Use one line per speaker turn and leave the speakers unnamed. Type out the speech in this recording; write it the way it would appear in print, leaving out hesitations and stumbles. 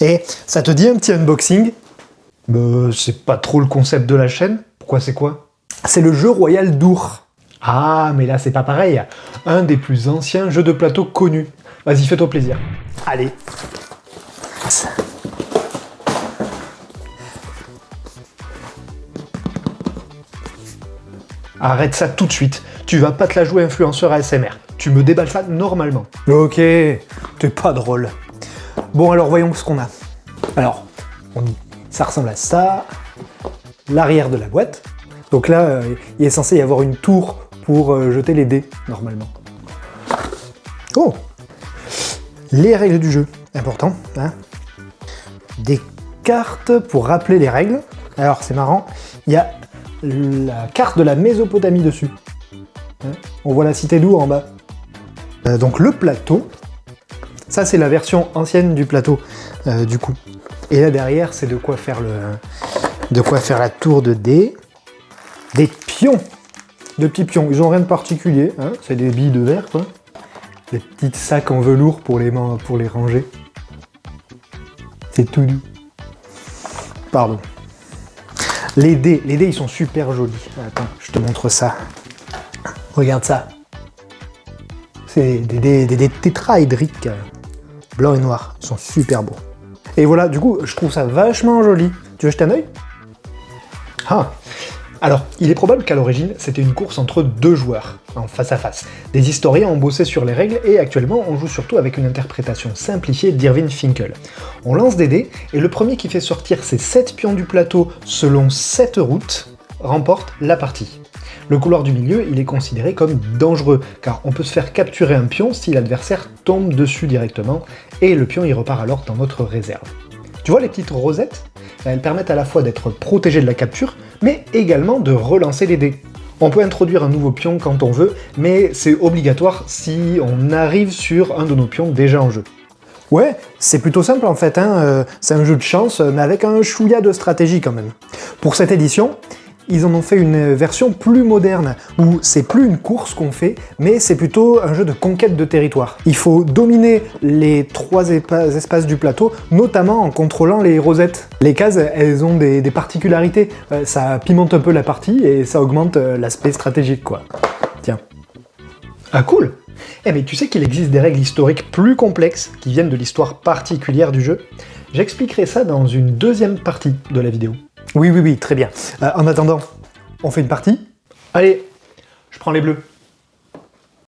Et ça te dit un petit unboxing? C'est pas trop le concept de la chaîne. Pourquoi, c'est quoi? C'est le jeu Royal d'Our. Ah, mais là c'est pas pareil. Un des plus anciens jeux de plateau connus. Vas-y, fais-toi plaisir. Allez. Arrête ça tout de suite. Tu vas pas te la jouer influenceur ASMR. Tu me déballes ça normalement. Ok, t'es pas drôle. Bon, alors voyons ce qu'on a. Alors, ça ressemble à ça. L'arrière de la boîte. Donc là, il est censé y avoir une tour pour jeter les dés, normalement. Oh! Les règles du jeu, important, hein? Des cartes pour rappeler les règles. Alors, c'est marrant, il y a la carte de la Mésopotamie dessus. Hein? On voit la cité d'Our en bas. Donc le plateau, ça c'est la version ancienne du plateau, du coup. Et là derrière, c'est de quoi faire la tour de dés. Des pions, de petits pions. Ils ont rien de particulier, hein, c'est des billes de verre, quoi. Des petits sacs en velours pour les ranger. C'est tout doux. Pardon. Les dés, ils sont super jolis. Attends, je te montre ça. Regarde ça. C'est des dés tétraédriques, blanc et noir. Ils sont super beaux. Et voilà, du coup, je trouve ça vachement joli. Tu veux jeter un œil? Ah. Alors, il est probable qu'à l'origine, c'était une course entre deux joueurs, en face à face. Des historiens ont bossé sur les règles et actuellement, on joue surtout avec une interprétation simplifiée d'Irving Finkel. On lance des dés et le premier qui fait sortir ses 7 pions du plateau selon 7 routes remporte la partie. Le couloir du milieu, il est considéré comme dangereux, car on peut se faire capturer un pion si l'adversaire tombe dessus directement, et le pion il repart alors dans notre réserve. Tu vois les petites rosettes? Elles permettent à la fois d'être protégé de la capture, mais également de relancer les dés. On peut introduire un nouveau pion quand on veut, mais c'est obligatoire si on arrive sur un de nos pions déjà en jeu. Ouais, c'est plutôt simple en fait, hein. C'est un jeu de chance, mais avec un chouïa de stratégie quand même. Pour cette édition, ils en ont fait une version plus moderne, où c'est plus une course qu'on fait, mais c'est plutôt un jeu de conquête de territoire. Il faut dominer les 3 espaces du plateau, notamment en contrôlant les rosettes. Les cases, elles ont des particularités, ça pimente un peu la partie et ça augmente l'aspect stratégique, quoi. Tiens. Ah cool! Eh mais tu sais qu'il existe des règles historiques plus complexes qui viennent de l'histoire particulière du jeu? J'expliquerai ça dans une deuxième partie de la vidéo. Oui, très bien. En attendant, on fait une partie? Allez, je prends les bleus.